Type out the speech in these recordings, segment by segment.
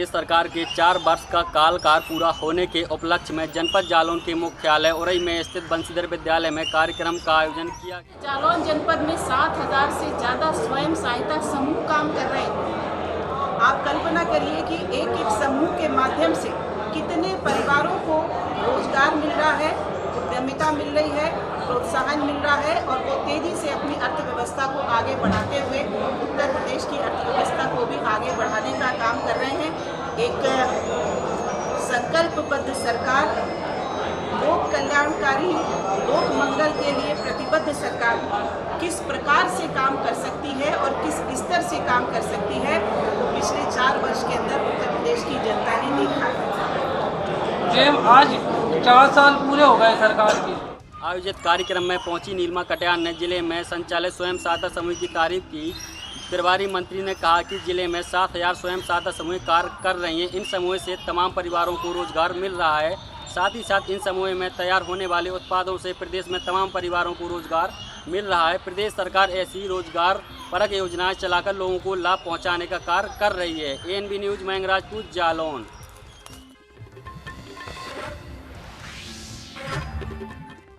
प्रदेश सरकार के 4 वर्ष का काल पूरा होने के उपलक्ष्य में जनपद जालौन के मुख्यालय उरई में स्थित बंशीधर विद्यालय में कार्यक्रम का आयोजन किया। जालौन जनपद में 7,000 से ज़्यादा स्वयं सहायता समूह काम कर रहे हैं। आप कल्पना करिए कि एक एक समूह के माध्यम से कितने परिवारों को रोजगार मिल रहा है, उद्यमिता मिल रही है, प्रोत्साहन मिल रहा है और वो तेजी से अपनी अर्थव्यवस्था को आगे बढ़ाते हुए उत्तर प्रदेश की अर्थव्यवस्था को भी आगे बढ़ाने का काम कर रहे हैं। एक संकल्पबद्ध सरकार, लोक कल्याणकारी, लोक मंगल के लिए प्रतिबद्ध सरकार किस प्रकार से काम कर सकती है और किस स्तर से काम कर सकती है, वो पिछले 4 वर्ष के अंदर उत्तर प्रदेश की जनता ने देखा है। आज 4 साल पूरे हो गए सरकार की। आयोजित कार्यक्रम में पहुंची नीलिमा कटियार ने जिले में संचालित स्वयं सहायता समूह की तारीफ की। प्रभारी मंत्री ने कहा कि जिले में 7,000 स्वयं सहायता समूह कार्य कर रही हैं। इन समूह से तमाम परिवारों को रोजगार मिल रहा है। साथ ही साथ इन समूह में तैयार होने वाले उत्पादों से प्रदेश में तमाम परिवारों को रोजगार मिल रहा है। प्रदेश सरकार ऐसी रोजगार परक योजनाएं चलाकर लोगों को लाभ पहुँचाने का कार्य कर रही है। ANB न्यूज मैंगराजपुर जालौन।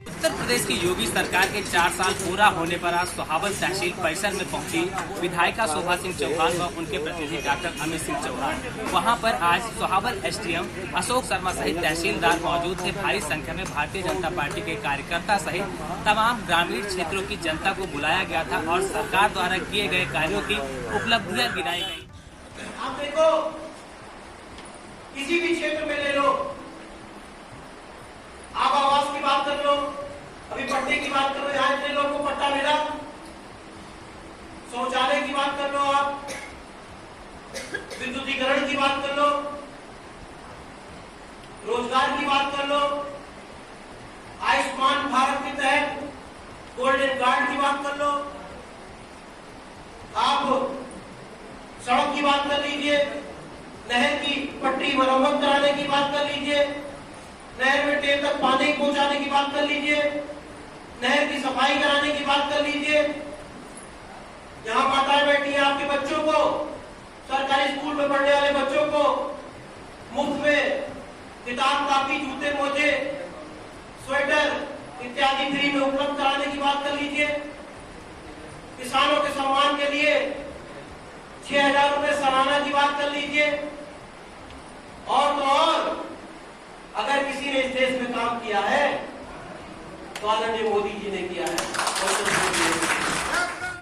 उत्तर प्रदेश की योगी सरकार के 4 साल पूरा होने पर आज सोहावल तहसील परिसर में पहुंची विधायिका शोभा सिंह चौहान व उनके प्रतिनिधि डॉक्टर अमित सिंह चौहान। वहां पर आज सोहावल SDM अशोक शर्मा सहित तहसीलदार मौजूद थे। भारी संख्या में भारतीय जनता पार्टी के कार्यकर्ता सहित तमाम ग्रामीण क्षेत्रों की जनता को बुलाया गया था और सरकार द्वारा किए गए कार्यों की उपलब्धियाँ गिनाई गयी। आप देखो, किसी भी क्षेत्र में ले लो, आप आवास की बात कर लो, अभी पट्टे की बात कर लो, यहाँ इतने लोगों को पट्टा मिला। शौचालय की बात कर लो, आप विद्युतीकरण की बात कर लो, रोजगार की बात कर लो, आयुष्मान भारत के तहत गोल्डन कार्ड की बात कर लो, आप सड़क की बात कर लीजिए, नहर की पट्टी मरम्मत कराने की बात कर लीजिए, नहर में टेल तक पानी पहुंचाने की बात कर लीजिए, नहर की सफाई कराने की बात कर लीजिए। यहाँ माताएं बैठी हैं, आपके बच्चों को, सरकारी स्कूल में पढ़ने वाले बच्चों को मुफ्त में किताब, कापी, जूते, मोजे, स्वेटर इत्यादि फ्री में उपलब्ध कराने की बात कर लीजिए। किसानों के सम्मान के लिए 6,000 रुपए सालाना की बात कर लीजिए। और तो और अगर किसी ने इस देश में काम किया है तो आदरणीय मोदी जी ने किया है।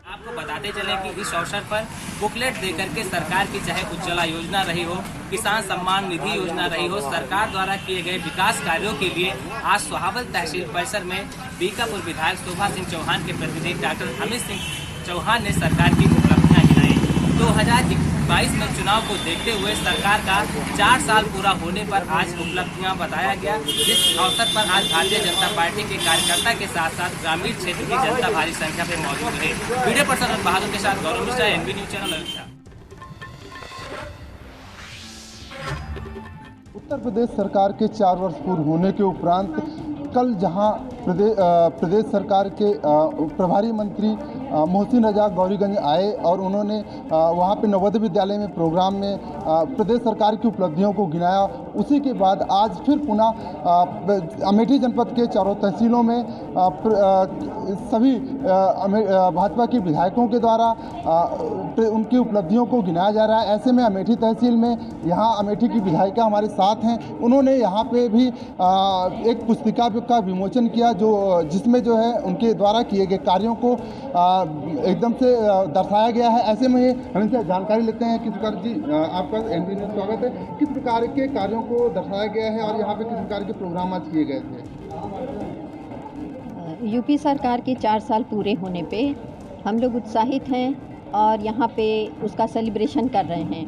आपको बताते चले कि इस अवसर पर बुकलेट देकर के सरकार की चाहे उज्ज्वला योजना रही हो, किसान सम्मान निधि योजना रही हो, सरकार द्वारा किए गए विकास कार्यों के लिए आज सोहावल तहसील परिसर में बीकापुर विधायक शोभा सिंह चौहान के प्रतिनिधि डॉक्टर अमित सिंह चौहान ने सरकार की उपलब्धियां गिनाई। 2022 में चुनाव को देखते हुए सरकार का 4 साल पूरा होने पर आज उपलब्धियां बताया गया, जिस अवसर पर आज भारतीय जनता पार्टी के कार्यकर्ता के साथ साथ ग्रामीण क्षेत्र की जनता भारी संख्या में मौजूद रही। वीडियो पर्सन बहादुर के साथ Gaurav Mishra, ANB news channel Ayodhya. Uttar Pradesh सरकार के 4 वर्ष पूर्ण होने के उपरांत कल जहां प्रदेश सरकार के प्रभारी मंत्री मोहसिन रजा गौरीगंज आए और उन्होंने वहां पे नवोदय विद्यालय में प्रोग्राम में प्रदेश सरकार की उपलब्धियों को गिनाया। उसी के बाद आज फिर पुनः अमेठी जनपद के चारों तहसीलों में सभी भाजपा के विधायकों के द्वारा उनकी उपलब्धियों को गिनाया जा रहा है। ऐसे में अमेठी तहसील में यहाँ अमेठी की विधायिका हमारे साथ हैं, उन्होंने यहाँ पे भी एक पुस्तिका का विमोचन किया जिसमें जो है उनके द्वारा किए गए कार्यों को एकदम से दर्शाया गया है। ऐसे में हम इनसे जानकारी लेते हैं। किस प्रकार जी आपका ANB में स्वागत है, किस प्रकार के कार्यों को दर्शाया गया है और यहाँ पे किस प्रकार के प्रोग्राम आज किए गए थे? यूपी सरकार के 4 साल पूरे होने पे हम लोग उत्साहित हैं और यहाँ पे उसका सेलिब्रेशन कर रहे हैं।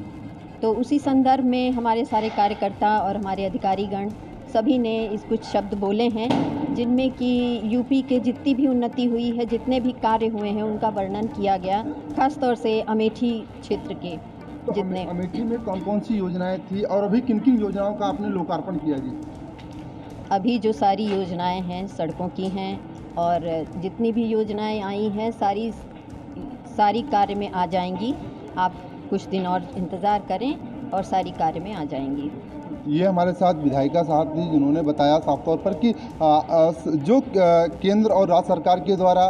तो उसी संदर्भ में हमारे सारे कार्यकर्ता और हमारे अधिकारीगण सभी ने इस कुछ शब्द बोले हैं, जिनमें कि यूपी के जितनी भी उन्नति हुई है, जितने भी कार्य हुए हैं, उनका वर्णन किया गया, खास तौर से अमेठी क्षेत्र के तो जितने। अमेठी में कौन कौन सी योजनाएं थी और अभी किन किन योजनाओं का आपने लोकार्पण किया जी? अभी जो सारी योजनाएं हैं सड़कों की हैं और जितनी भी योजनाएं आई हैं सारी कार्य में आ जाएंगी। आप कुछ दिन और इंतज़ार करें और सारी कार्य में आ जाएंगी। ये हमारे साथ विधायिका साहब थी जिन्होंने बताया साफ तौर पर कि जो केंद्र और राज्य सरकार के द्वारा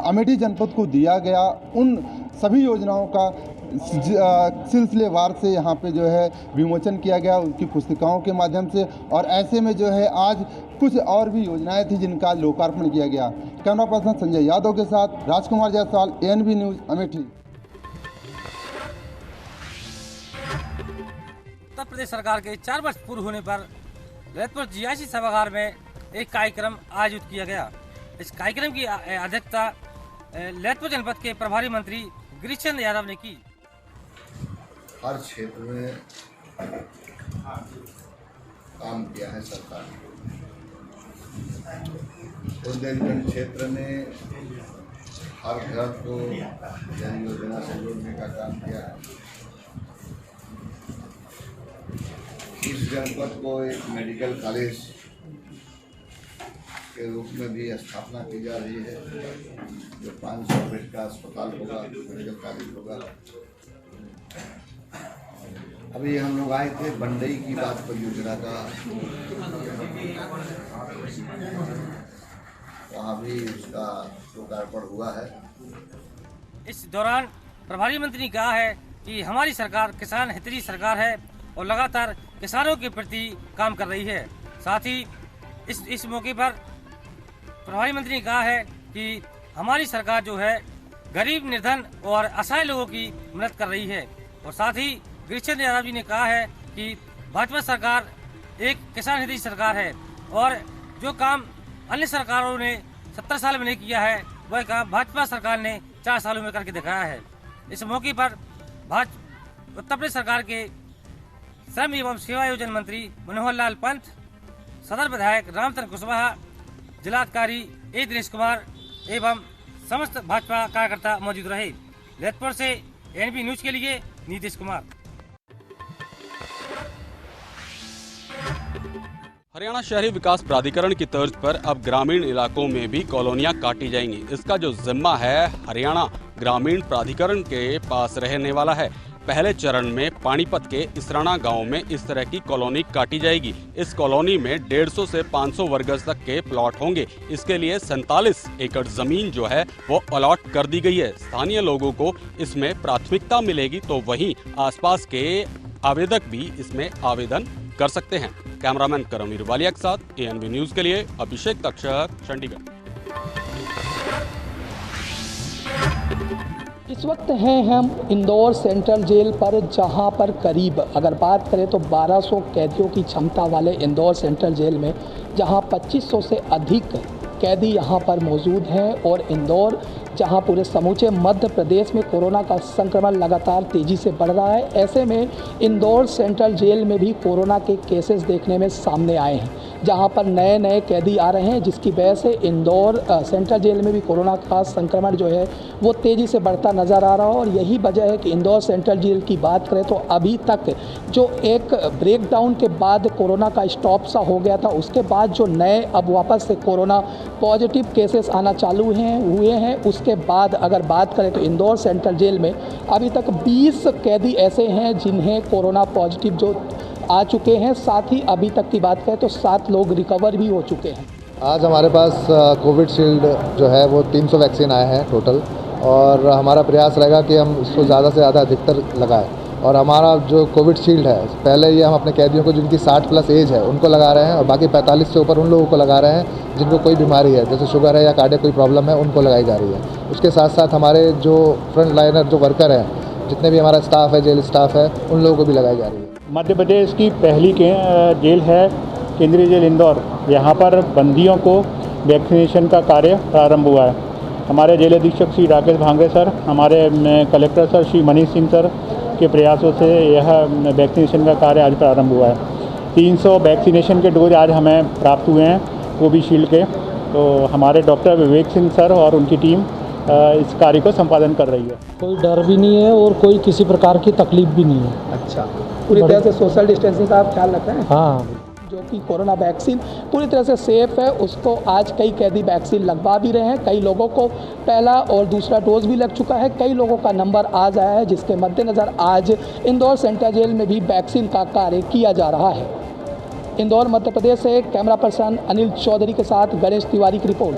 अमेठी जनपद को दिया गया उन सभी योजनाओं का सिलसिलेवार से यहाँ पे जो है विमोचन किया गया उनकी पुस्तिकाओं के माध्यम से, और ऐसे में जो है आज कुछ और भी योजनाएं थी जिनका लोकार्पण किया गया। कैमरा पर्सन संजय यादव के साथ राजकुमार जायसवाल, ANB न्यूज़, अमेठी। उत्तर प्रदेश सरकार के 4 वर्ष पूर्ण होने पर ललितपुर GIC सभागार में एक कार्यक्रम आयोजित किया गया। इस कार्यक्रम की अध्यक्षता ललितपुर जनपद के प्रभारी मंत्री गिरीश चंद्र यादव ने की। हर क्षेत्र में काम किया है सरकार ने। बुंदेलखंड क्षेत्र में हर घर को जन योजना से जोड़ने का काम किया है। इस जनपद को एक मेडिकल कॉलेज के रूप में भी स्थापना की जा रही है, जो 500 बेड का अस्पताल होगा, मेडिकल कॉलेज होगा। अभी हम लोग आए थे बंडई की बात परियोजना का, वहाँ भी उसका लोकार्पण हुआ है। इस दौरान प्रभारी मंत्री ने कहा है कि हमारी सरकार किसान हितैषी सरकार है और लगातार किसानों के प्रति काम कर रही है। साथ ही इस मौके पर प्रभारी मंत्री ने कहा है कि हमारी सरकार जो है गरीब, निर्धन और असहाय लोगों की मदद कर रही है। और साथ ही गिरीश चंद्र यादव जी ने कहा है कि भाजपा सरकार एक किसान हितैषी सरकार है और जो काम अन्य सरकारों ने 70 साल में नहीं किया है वह काम भाजपा सरकार ने 4 सालों में करके दिखाया है। इस मौके पर उत्तर प्रदेश सरकार के श्रम एवं सेवा योजना मंत्री मनोहर लाल पंत, सदर विधायक रामचंद्र कुशवाहा, जिलाधिकारी A दिनेश कुमार एवं समस्त भाजपा कार्यकर्ता मौजूद रहे। ललितपुर से ANB न्यूज के लिए नीतीश कुमार। हरियाणा शहरी विकास प्राधिकरण की तर्ज पर अब ग्रामीण इलाकों में भी कॉलोनियां काटी जाएंगी। इसका जो जिम्मा है हरियाणा ग्रामीण प्राधिकरण के पास रहने वाला है। पहले चरण में पानीपत के इसराना गांव में इस तरह की कॉलोनी काटी जाएगी। इस कॉलोनी में 150 से 500 वर्ग तक के प्लॉट होंगे। इसके लिए 47 एकड़ जमीन जो है वो अलॉट कर दी गई है। स्थानीय लोगों को इसमें प्राथमिकता मिलेगी, तो वहीं आसपास के आवेदक भी इसमें आवेदन कर सकते हैं। कैमरामैन करमवीर वालिया के साथ ANB न्यूज के लिए अभिषेक तक्षक, चंडीगढ़। इस वक्त हैं हम इंदौर सेंट्रल जेल पर, जहां पर करीब अगर बात करें तो 1200 कैदियों की क्षमता वाले इंदौर सेंट्रल जेल में जहां 2500 से अधिक कैदी यहां पर मौजूद हैं। और इंदौर जहां पूरे समूचे मध्य प्रदेश में कोरोना का संक्रमण लगातार तेज़ी से बढ़ रहा है, ऐसे में इंदौर सेंट्रल जेल में भी कोरोना के केसेस देखने में सामने आए हैं, जहां पर नए नए कैदी आ रहे हैं, जिसकी वजह से इंदौर सेंट्रल जेल में भी कोरोना का संक्रमण जो है वो तेज़ी से बढ़ता नज़र आ रहा है। और यही वजह है कि इंदौर सेंट्रल जेल की बात करें तो अभी तक जो एक ब्रेकडाउन के बाद कोरोना का स्टॉप सा हो गया था, उसके बाद जो नए अब वापस से कोरोना पॉजिटिव केसेस आना चालू हुए हैं, उसके बाद अगर बात करें तो इंदौर सेंट्रल जेल में अभी तक 20 कैदी ऐसे हैं जिन्हें कोरोना पॉजिटिव जो आ चुके हैं। साथ ही अभी तक की बात करें तो 7 लोग रिकवर भी हो चुके हैं। आज हमारे पास कोविशील्ड जो है वो 300 वैक्सीन आए हैं टोटल, और हमारा प्रयास रहेगा कि हम इसको ज़्यादा से ज़्यादा अधिकतर लगाएं। और हमारा जो कोविशील्ड है, पहले ये हम अपने कैदियों को जिनकी 60+ एज है उनको लगा रहे हैं, और बाकी 45 से ऊपर उन लोगों को लगा रहे हैं जिनको कोई बीमारी है, जैसे शुगर है या कार्डियक कोई प्रॉब्लम है, उनको लगाई जा रही है। उसके साथ साथ हमारे जो फ्रंट लाइनर जो वर्कर हैं, जितने भी हमारा स्टाफ है, जेल स्टाफ है, उन लोगों को भी लगाई जा रही है। मध्य प्रदेश की पहली जेल है केंद्रीय जेल इंदौर। यहाँ पर बंदियों को वैक्सीनेशन का कार्य प्रारंभ हुआ है। हमारे जेल अधीक्षक श्री राकेश भांगरे सर, हमारे collector sir Shri Manish Singh sir के प्रयासों से यह वैक्सीनेशन का कार्य आज प्रारंभ हुआ है। 300 वैक्सीनेशन के डोज आज हमें प्राप्त हुए हैं कोविशील्ड के। तो हमारे डॉक्टर विवेक सिंह सर और उनकी टीम इस कार्य को संपादन कर रही है। कोई डर भी नहीं है और कोई किसी प्रकार की तकलीफ भी नहीं है। अच्छा, पूरी तरह से सोशल डिस्टेंसिंग का आप ख्याल रख रहे हैं? हाँ, जो कि कोरोना वैक्सीन पूरी तरह से सेफ है, उसको आज कई कैदी वैक्सीन लगवा भी रहे हैं। कई लोगों को पहला और दूसरा डोज भी लग चुका है, कई लोगों का नंबर आज आया है, जिसके मद्देनज़र आज इंदौर सेंट्रल जेल में भी वैक्सीन का कार्य किया जा रहा है। इंदौर मध्य प्रदेश से कैमरा पर्सन अनिल चौधरी के साथ गणेश तिवारी की रिपोर्ट।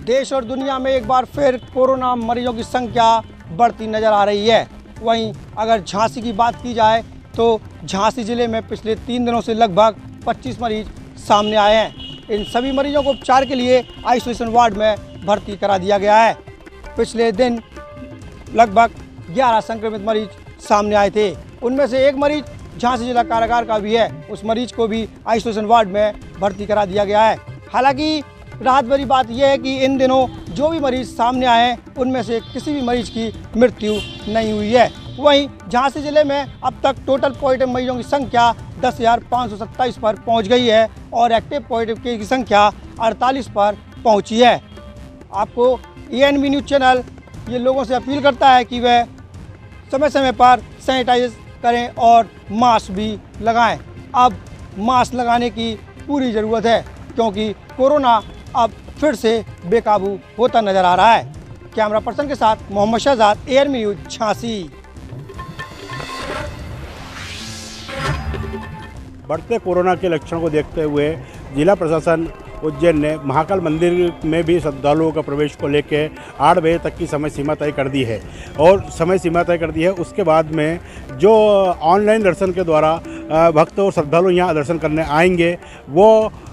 देश और दुनिया में एक बार फिर कोरोना मरीजों की संख्या बढ़ती नज़र आ रही है। वहीं अगर झांसी की बात की जाए तो झांसी ज़िले में पिछले 3 दिनों से लगभग 25 मरीज सामने आए हैं। इन सभी मरीजों को उपचार के लिए आइसोलेशन वार्ड में भर्ती करा दिया गया है। पिछले दिन लगभग 11 संक्रमित मरीज सामने आए थे, उनमें से एक मरीज झांसी जिला कारागार का भी है। उस मरीज को भी आइसोलेशन वार्ड में भर्ती करा दिया गया है। हालांकि राहत भरी बात यह है कि इन दिनों जो भी मरीज सामने आए हैं उनमें से किसी भी मरीज की मृत्यु नहीं हुई है। वहीं झांसी जिले में अब तक टोटल पॉजिटिव मरीजों की संख्या 10,527 पर पहुंच गई है और एक्टिव पॉजिटिव केस की संख्या 48 पर पहुंची है। आपको ANB न्यूज़ चैनल ये लोगों से अपील करता है कि वह समय समय पर सैनिटाइज करें और मास्क भी लगाएं। अब मास्क लगाने की पूरी ज़रूरत है क्योंकि कोरोना अब फिर से बेकाबू होता नजर आ रहा है। कैमरा पर्सन के साथ मोहम्मद शहजाद, ANB न्यूज़ झांसी। बढ़ते कोरोना के लक्षण को देखते हुए जिला प्रशासन उज्जैन ने महाकाल मंदिर में भी श्रद्धालुओं का प्रवेश को लेकर 8 बजे तक की समय सीमा तय कर दी है और समय सीमा तय कर दी है। उसके बाद में जो ऑनलाइन दर्शन के द्वारा भक्त और श्रद्धालु यहाँ दर्शन करने आएंगे वो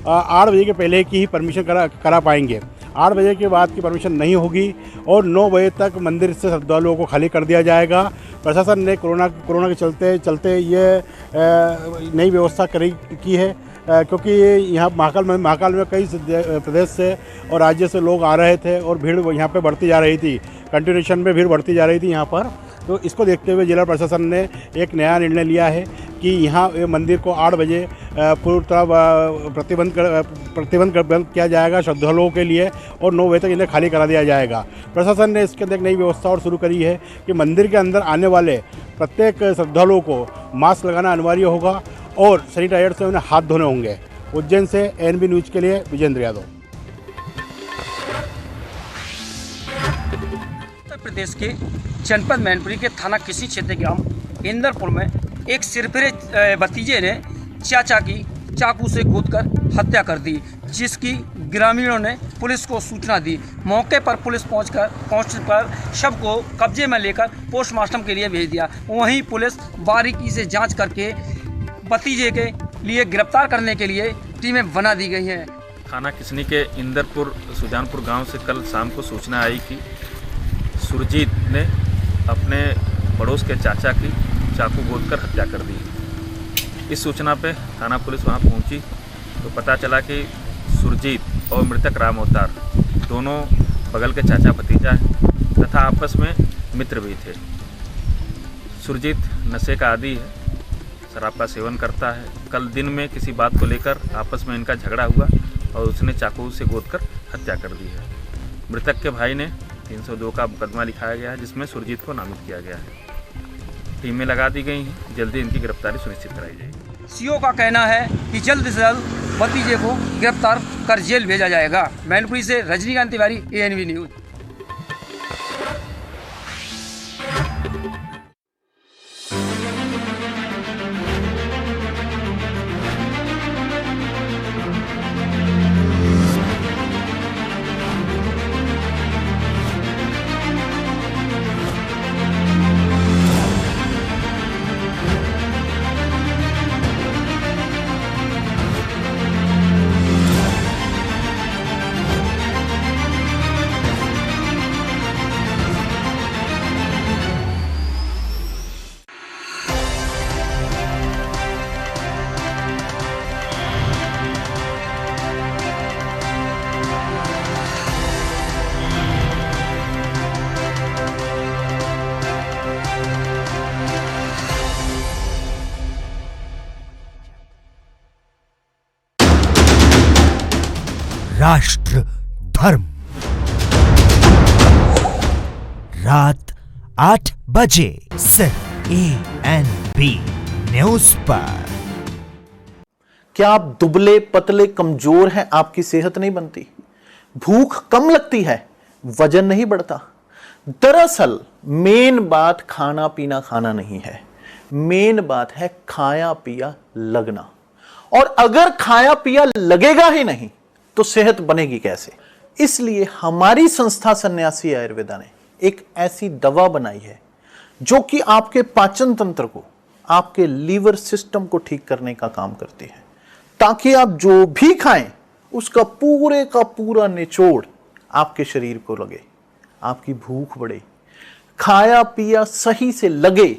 8 बजे के पहले की ही परमिशन करा पाएंगे। 8 बजे के बाद की परमिशन नहीं होगी और 9 बजे तक मंदिर से श्रद्धालुओं को खाली कर दिया जाएगा। प्रशासन ने कोरोना के चलते ये नई व्यवस्था की है क्योंकि यहाँ महाकाल में कई प्रदेश से और राज्य से लोग आ रहे थे और भीड़ यहाँ पे बढ़ती जा रही थी, कंटिन्यूएशन में भीड़ बढ़ती जा रही थी यहाँ पर। तो इसको देखते हुए जिला प्रशासन ने एक नया निर्णय लिया है कि यहाँ मंदिर को 8 बजे पूरी तरह प्रतिबंध किया जाएगा श्रद्धालुओं के लिए और 9 बजे तक इन्हें खाली करा दिया जाएगा। प्रशासन ने इसके अंदर एक नई व्यवस्था और शुरू करी है कि मंदिर के अंदर आने वाले प्रत्येक श्रद्धालुओं को मास्क लगाना अनिवार्य होगा और सैनिटाइजर से उन्हें हाथ धोने होंगे। उज्जैन से ANB न्यूज़ के लिए विजेंद्र यादव। उत्तर प्रदेश के जनपद मैनपुरी के थाना किसी क्षेत्र के गांव इंदरपुर में एक सिरफिरे भतीजे ने चाचा की चाकू से कूदकर हत्या कर दी, जिसकी ग्रामीणों ने पुलिस को सूचना दी। मौके पर पुलिस पहुंचकर शव को कब्जे में लेकर पोस्टमार्टम के लिए भेज दिया। वहीं पुलिस बारीकी से जांच करके भतीजे के लिए गिरफ्तार करने के लिए टीमें बना दी गई हैं। थाना किसनी के इंदरपुर सुजानपुर गांव से कल शाम को सूचना आई कि सुरजीत ने अपने पड़ोस के चाचा की चाकू गोदकर हत्या कर दी। इस सूचना पे थाना पुलिस वहां पहुंची तो पता चला कि सुरजीत और मृतक राम अवतार दोनों बगल के चाचा भतीजा हैं तथा आपस में मित्र भी थे। सुरजीत नशे का आदी है, शराब का सेवन करता है। कल दिन में किसी बात को लेकर आपस में इनका झगड़ा हुआ और उसने चाकू से गोदकर हत्या कर दी है। मृतक के भाई ने 302 का मुकदमा लिखाया गया है जिसमें सुरजीत को नामित किया गया है। टीमें लगा दी गई हैं, जल्दी इनकी गिरफ्तारी सुनिश्चित कराई जाएगी। सीओ का कहना है कि जल्द से जल्द भतीजे को गिरफ्तार कर जेल भेजा जाएगा। मैनपुरी से रजनीकांत तिवारी, ANB न्यूज़। राष्ट्र धर्म रात 8 बजे सिर्फ ANB न्यूज पर। क्या आप दुबले पतले कमजोर हैं, आपकी सेहत नहीं बनती, भूख कम लगती है, वजन नहीं बढ़ता? दरअसल मेन बात खाना पीना खाना नहीं है, मेन बात है खाया पिया लगना। और अगर खाया पिया लगेगा ही नहीं तो सेहत बनेगी कैसे? इसलिए हमारी संस्था सन्यासी आयुर्वेदा ने एक ऐसी दवा बनाई है जो कि आपके पाचन तंत्र को, आपके लीवर सिस्टम को ठीक करने का काम करती है, ताकि आप जो भी खाएं उसका पूरे का पूरा निचोड़ आपके शरीर को लगे, आपकी भूख बढ़े, खाया पिया सही से लगे,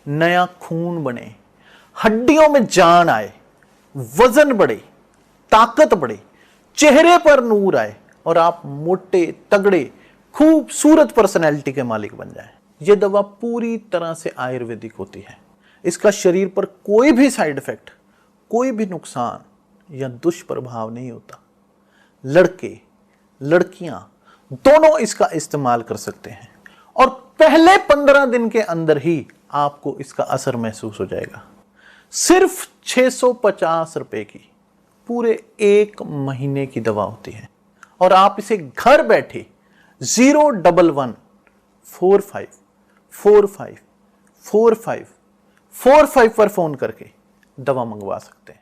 नया खून बने, हड्डियों में जान आए, वजन बढ़े, ताकत बढ़े, चेहरे पर नूर आए और आप मोटे तगड़े खूबसूरत पर्सनैलिटी के मालिक बन जाएं। यह दवा पूरी तरह से आयुर्वेदिक होती है। इसका शरीर पर कोई भी साइड इफेक्ट, कोई भी नुकसान या दुष्प्रभाव नहीं होता। लड़के लड़कियां दोनों इसका इस्तेमाल कर सकते हैं और पहले 15 दिन के अंदर ही आपको इसका असर महसूस हो जाएगा। सिर्फ 650 रुपए की पूरे 1 महीने की दवा होती है और आप इसे घर बैठे 01145454545 पर फोन करके दवा मंगवा सकते हैं।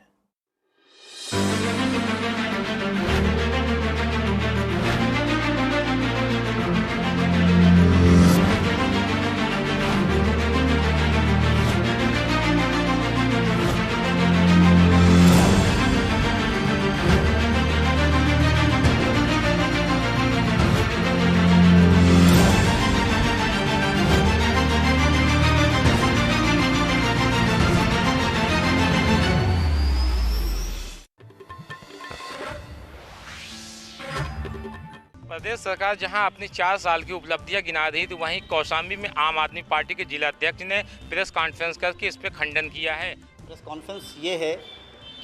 प्रदेश सरकार जहां अपनी 4 साल की उपलब्धियां गिना रही थी, वहीं कौशाम्बी में आम आदमी पार्टी के जिला अध्यक्ष ने प्रेस कॉन्फ्रेंस करके इस पर खंडन किया है। प्रेस कॉन्फ्रेंस ये है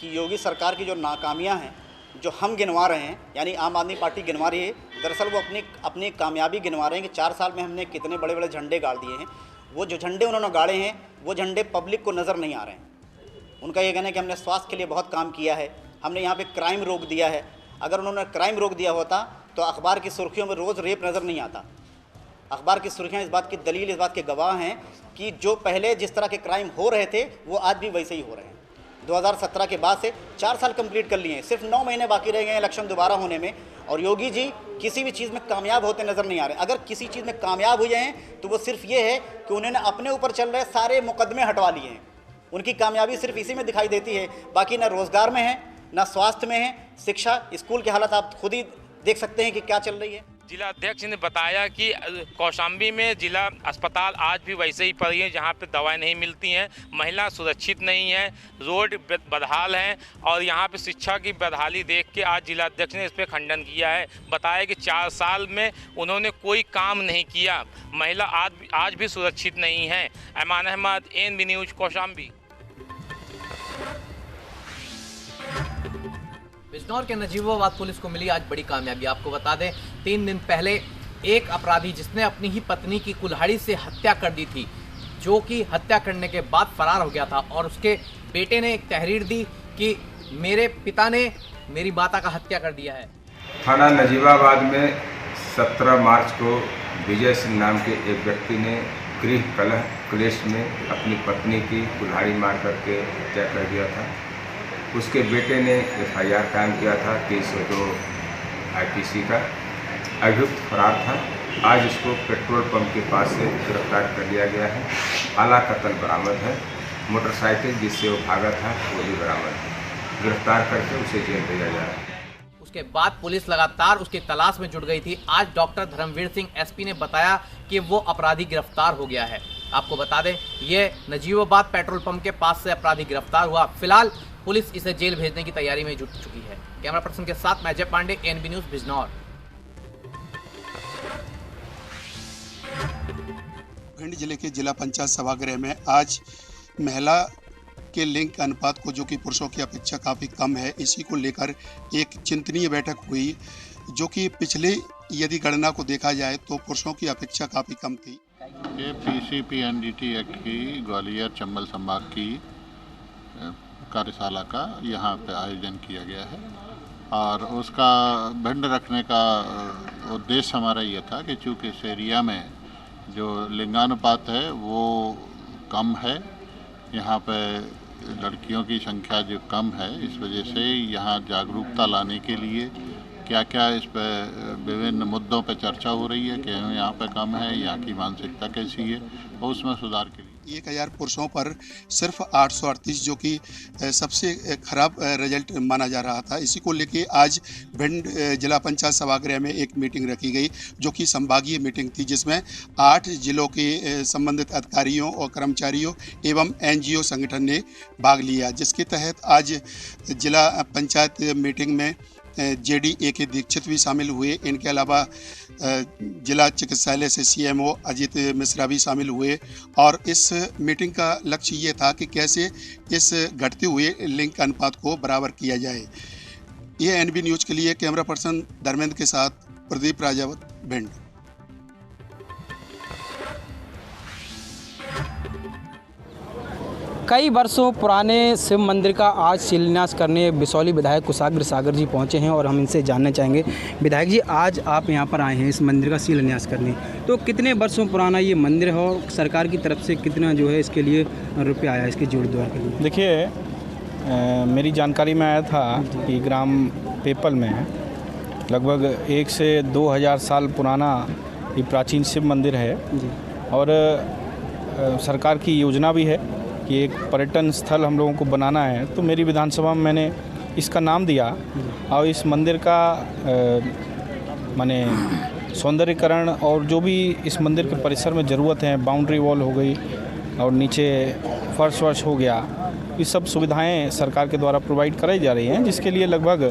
कि योगी सरकार की जो नाकामियां हैं, जो हम गिनवा रहे हैं, यानी आम आदमी पार्टी गिनवा रही है, दरअसल वो अपनी कामयाबी गिनवा रहे हैं कि 4 साल में हमने कितने बड़े बड़े झंडे गाड़ दिए हैं। वो जो झंडे उन्होंने गाड़े हैं वो झंडे पब्लिक को नज़र नहीं आ रहे हैं। उनका ये कहना है कि हमने स्वास्थ्य के लिए बहुत काम किया है, हमने यहाँ पे क्राइम रोक दिया है। अगर उन्होंने क्राइम रोक दिया होता तो अखबार की सुर्खियों में रोज़ रेप नज़र नहीं आता। अखबार की सुर्खियाँ इस बात की दलील, इस बात के गवाह हैं कि जो पहले जिस तरह के क्राइम हो रहे थे वो आज भी वैसे ही हो रहे हैं। 2017 के बाद से 4 साल कंप्लीट कर लिए हैं, सिर्फ 9 महीने बाकी रह गए हैं इलेक्शन दोबारा होने में, और योगी जी किसी भी चीज़ में कामयाब होते नज़र नहीं आ रहे। अगर किसी चीज़ में कामयाब हुए हैं तो वो सिर्फ ये है कि उन्होंने अपने ऊपर चल रहे सारे मुकदमे हटवा लिए हैं। उनकी कामयाबी सिर्फ इसी में दिखाई देती है, बाकी ना रोज़गार में है, ना स्वास्थ्य में है, शिक्षा, स्कूल की हालत आप खुद ही देख सकते हैं कि क्या चल रही है। जिला अध्यक्ष ने बताया कि कौशाम्बी में जिला अस्पताल आज भी वैसे ही पड़ी है, जहां पे दवाएं नहीं मिलती हैं, महिला सुरक्षित नहीं है, रोड बदहाल हैं और यहां पे शिक्षा की बदहाली देख के आज जिला अध्यक्ष ने इस पर खंडन किया है। बताया कि 4 साल में उन्होंने कोई काम नहीं किया, महिला आज भी सुरक्षित नहीं है। Aiman Ahmed, ANB news, Kaushambi. बिजनौर के नजीबोबाद पुलिस को मिली आज बड़ी कामयाबी। आपको बता दें, 3 दिन पहले एक अपराधी जिसने अपनी ही पत्नी की कुल्हाड़ी से हत्या कर दी थी, जो कि हत्या करने के बाद फरार हो गया था, और उसके बेटे ने एक तहरीर दी कि मेरे पिता ने मेरी माता का हत्या कर दिया है। थाना नजीबाबाद में 17 मार्च को विजय सिंह नाम के एक व्यक्ति ने गृह कलह क्लेश में अपनी पत्नी की कुल्हाड़ी मार करके हत्या कर दिया था। उसके बेटे ने FIR कायम किया था 302 IPC का। अभियुक्त फरार था। आज इसको पेट्रोल पंप के पास से गिरफ्तार कर लिया गया है। आला कत्ल बरामद है। मोटरसाइकिल जिससे वो भागा था वो भी बरामद है। गिरफ्तार करके उसे जेल भेजा जा रहा है। उसके बाद पुलिस लगातार उसकी तलाश में जुट गई थी। आज डॉक्टर धर्मवीर सिंह SP ने बताया कि वो अपराधी गिरफ्तार हो गया है। आपको बता दें, ये नजीबोबाद पेट्रोल पंप के पास से अपराधी गिरफ्तार हुआ। फिलहाल पुलिस इसे जेल भेजने की तैयारी में जुट चुकी है। कैमरा पर्सन के साथ मैं अजय पांडे, ANB न्यूज, बिजनौर। भिंड जिले के जिला पंचायत सभागृह में आज महिला के लिंग अनुपात को, जो कि पुरुषों की अपेक्षा काफ़ी कम है, इसी को लेकर एक चिंतनीय बैठक हुई, जो कि पिछले यदि गणना को देखा जाए तो पुरुषों की अपेक्षा काफ़ी कम थी। ये PCPNDT एक्ट की ग्वालियर चंबल संभाग की कार्यशाला का यहाँ पे आयोजन किया गया है और उसका भिंड रखने का उद्देश्य हमारा ये था कि चूँकि इस एरिया में जो लिंगानुपात है वो कम है, यहाँ पे लड़कियों की संख्या जो कम है, इस वजह से यहाँ जागरूकता लाने के लिए क्या क्या इस पर विभिन्न मुद्दों पर चर्चा हो रही है कि यहाँ पे कम है, यहाँ की मानसिकता कैसी है और उसमें सुधार के लिए 1000 पुरुषों पर सिर्फ 838 जो कि सबसे खराब रिजल्ट माना जा रहा था। इसी को लेके आज भिंड जिला पंचायत सभागृह में एक मीटिंग रखी गई जो कि संभागीय मीटिंग थी, जिसमें 8 जिलों के संबंधित अधिकारियों और कर्मचारियों एवं NGO संगठन ने भाग लिया, जिसके तहत आज जिला पंचायत मीटिंग में JD AK दीक्षित भी शामिल हुए। इनके अलावा जिला चिकित्सालय से CMO अजित मिश्रा भी शामिल हुए और इस मीटिंग का लक्ष्य ये था कि कैसे इस घटते हुए लिंग अनुपात को बराबर किया जाए। ये NB न्यूज़ के लिए कैमरा पर्सन धर्मेंद्र के साथ प्रदीप राजावत, भिंड। कई वर्षों पुराने शिव मंदिर का आज शिलान्यास करने बिसौली विधायक कुशाग्र सागर जी पहुंचे हैं और हम इनसे जानना चाहेंगे। विधायक जी, आज आप यहां पर आए हैं इस मंदिर का शिलान्यास करने, तो कितने वर्षों पुराना ये मंदिर है और सरकार की तरफ से कितना जो है इसके लिए रुपया आया इसके जोड़द्वार के लिए? देखिए, मेरी जानकारी में आया था कि ग्राम पेपल में लगभग 1 से 2000 साल पुराना ये प्राचीन शिव मंदिर है और सरकार की योजना भी है कि एक पर्यटन स्थल हम लोगों को बनाना है। तो मेरी विधानसभा में मैंने इसका नाम दिया और इस मंदिर का माने सौंदर्यीकरण और जो भी इस मंदिर के परिसर में ज़रूरत है, बाउंड्री वॉल हो गई और नीचे फर्श वर्श हो गया, ये सब सुविधाएं सरकार के द्वारा प्रोवाइड कराई जा रही हैं, जिसके लिए लगभग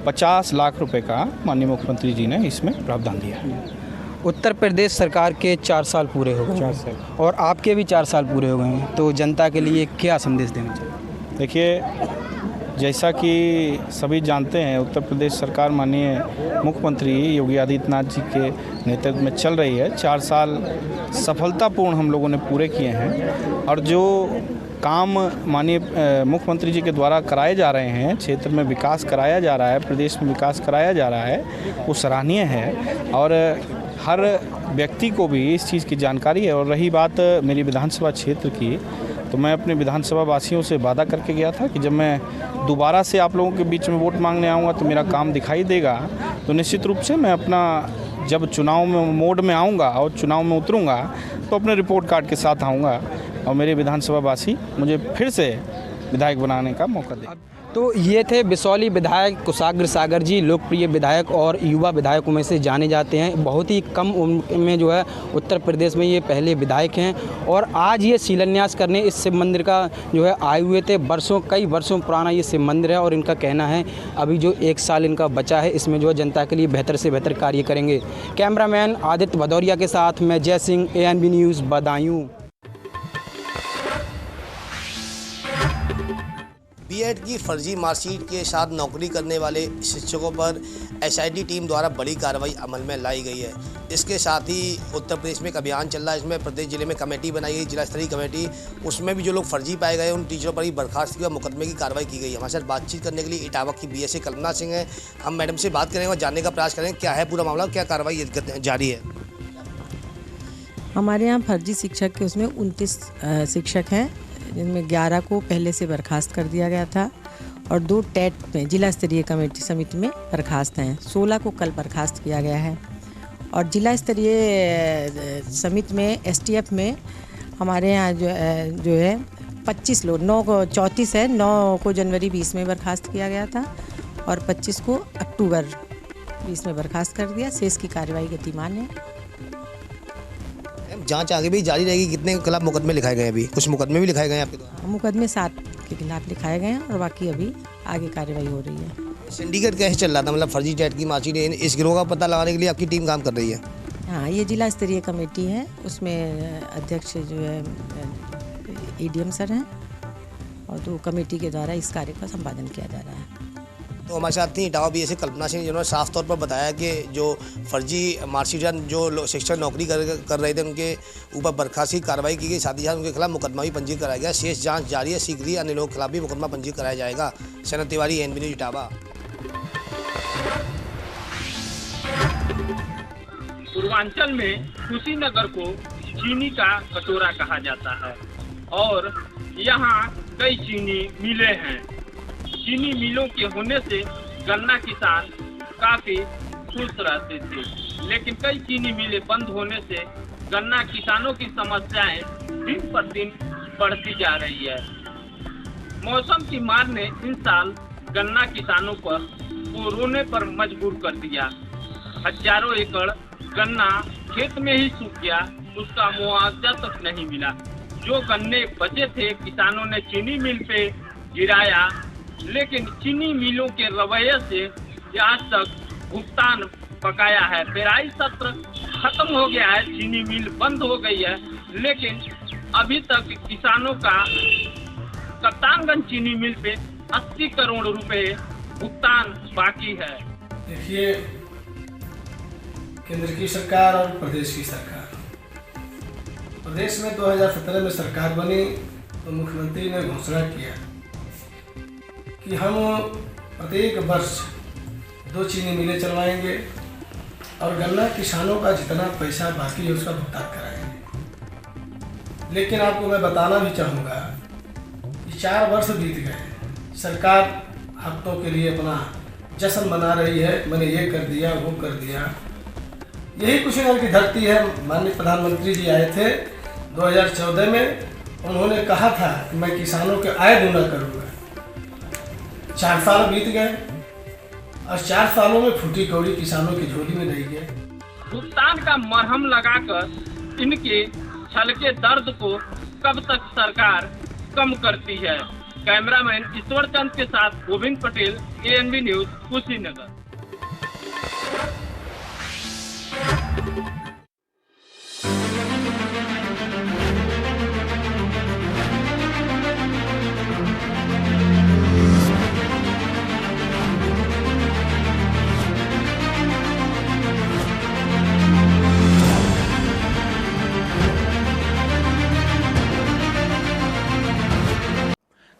50 लाख रुपए का माननीय मुख्यमंत्री जी ने इसमें प्रावधान दिया है। उत्तर प्रदेश सरकार के 4 साल पूरे हो गए, 4 साल, और आपके भी 4 साल पूरे हो गए हैं, तो जनता के लिए क्या संदेश देना चाहिए? देखिए, जैसा कि सभी जानते हैं, उत्तर प्रदेश सरकार माननीय मुख्यमंत्री योगी आदित्यनाथ जी के नेतृत्व में चल रही है। 4 साल सफलतापूर्ण हम लोगों ने पूरे किए हैं और जो काम माननीय मुख्यमंत्री जी के द्वारा कराए जा रहे हैं, क्षेत्र में विकास कराया जा रहा है, प्रदेश में विकास कराया जा रहा है, वो सराहनीय है और हर व्यक्ति को भी इस चीज़ की जानकारी है। और रही बात मेरी विधानसभा क्षेत्र की, तो मैं अपने विधानसभा वासियों से वादा करके गया था कि जब मैं दोबारा से आप लोगों के बीच में वोट मांगने आऊँगा तो मेरा काम दिखाई देगा, तो निश्चित रूप से मैं अपना जब चुनाव में मोड में आऊँगा और चुनाव में उतरूँगा तो अपने रिपोर्ट कार्ड के साथ आऊँगा और मेरे विधानसभा वासी मुझे फिर से विधायक बनाने का मौका दें। तो ये थे बिसौली विधायक कुशाग्र सागर जी, लोकप्रिय विधायक और युवा विधायकों में से जाने जाते हैं। बहुत ही कम उम्र में जो है उत्तर प्रदेश में ये पहले विधायक हैं और आज ये शिलान्यास करने इस शिव मंदिर का जो है आए हुए थे। कई वर्षों पुराना ये शिव मंदिर है और इनका कहना है अभी जो 1 साल इनका बचा है इसमें जो है जनता के लिए बेहतर से बेहतर कार्य करेंगे। कैमरामैन आदित्य भदौरिया के साथ मैं Jai Singh, ANB news, Badaun. BEd की फर्जी मार्कशीट के साथ नौकरी करने वाले शिक्षकों पर SIT टीम द्वारा बड़ी कार्रवाई अमल में लाई गई है। इसके साथ ही उत्तर प्रदेश में एक अभियान चल रहा है, इसमें प्रत्येक जिले में कमेटी बनाई गई, जिला स्तरीय कमेटी, उसमें भी जो लोग फर्जी पाए गए उन टीचरों पर ही बर्खास्त की मुकदमे की कार्रवाई की गई है। हमारे साथ बातचीत करने के लिए इटावा की BSA कल्पना सिंह है। हम मैडम से बात करेंगे और जानने का प्रयास करेंगे क्या है पूरा मामला, क्या कार्रवाई जारी है। हमारे यहाँ फर्जी शिक्षक के उसमें 29 शिक्षक हैं, जिनमें 11 को पहले से बर्खास्त कर दिया गया था और 2 टेट में जिला स्तरीय कमेटी समिति में बर्खास्त हैं। 16 को कल बर्खास्त किया गया है और जिला स्तरीय समिति में STF में हमारे यहाँ जो है 25 लोग, 9 को 34 है, 9 को जनवरी 20 में बर्खास्त किया गया था और 25 को अक्टूबर 20 में बर्खास्त कर दिया। शेष की कार्रवाई गतिमान है। जांच आगे भी जारी रहेगी। कितने के खिलाफ मुकदमे लिखाए गए? अभी कुछ मुकदमे भी लिखाए गए हैं आपके द्वारा? मुकदमे 7 के खिलाफ लिखाए गए हैं और बाकी अभी आगे कार्रवाई हो रही है। सिंडिकेट कैसे चल रहा था, मतलब फर्जी टेट की मार्कशीट, इस गिरोह का पता लगाने के लिए आपकी टीम काम कर रही है? हाँ, ये जिला स्तरीय कमेटी है, उसमें अध्यक्ष जो है EDM सर हैं और 2 कमेटी के द्वारा इस कार्य का संपादन किया जा रहा है। तो हमारे साथ थी इटावा BSc कल्पना सिंह, जिन्होंने साफ तौर पर बताया कि जो फर्जी मार्कशीट जो शिक्षक नौकरी कर रहे थे उनके ऊपर बर्खास्ती की कार्रवाई की गई। साथ ही साथ उनके खिलाफ मुकदमा भी पंजीकृत कराया गया। शेष जांच जारी है, शीघ्र ही अन्य लोगों के खिलाफ भी मुकदमा पंजीकृत कराया जाएगा। Sanat Tiwari, NB news Etawah. पूर्वांचल में कुशीनगर को चीनी का कटोरा कहा जाता है और यहाँ कई चीनी मिलें हैं। चीनी मिलों के होने से गन्ना किसान काफी खुश रहते थे, लेकिन कई चीनी मिलें बंद होने से गन्ना किसानों की समस्याएं दिन पर दिन बढ़ती जा रही है। मौसम की मार ने इस साल गन्ना किसानों को रोने पर मजबूर कर दिया। हजारों एकड़ गन्ना खेत में ही सूख गया, उसका मुआवजा तक नहीं मिला। जो गन्ने बचे थे किसानों ने चीनी मिल पे गिराया, लेकिन चीनी मिलों के रवैये से आज तक भुगतान पकाया है। पेराई सत्र खत्म हो गया है, चीनी मिल बंद हो गई है, लेकिन अभी तक किसानों का कप्तानगंज चीनी मिल पे 80 करोड़ रुपए भुगतान बाकी है। देखिए, केंद्र की सरकार और प्रदेश की सरकार, प्रदेश में 2017 में सरकार बनी तो मुख्यमंत्री ने घोषणा किया कि हम प्रत्येक वर्ष 2 चीनी मिलें चलवाएंगे और गन्ना किसानों का जितना पैसा बाकी है उसका भुगतान कराएंगे। लेकिन आपको मैं बताना भी चाहूँगा कि 4 वर्ष बीत गए, सरकार हफ्तों के लिए अपना जश्न मना रही है, मैंने ये कर दिया वो कर दिया। यही कुशीनगर की धरती है। माननीय प्रधानमंत्री जी आए थे 2014 में, उन्होंने कहा था कि मैं किसानों के आय दूना करूँगा। 4 साल बीत गए और 4 सालों में फूटी कौड़ी किसानों की झोली में नहीं गए। भुगतान का मरहम लगाकर इनके छल के दर्द को कब तक सरकार कम करती है। कैमरामैन ईश्वर चंद के साथ गोविंद पटेल, ANB न्यूज, कुशीनगर।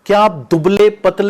क्या आप दुबले पतले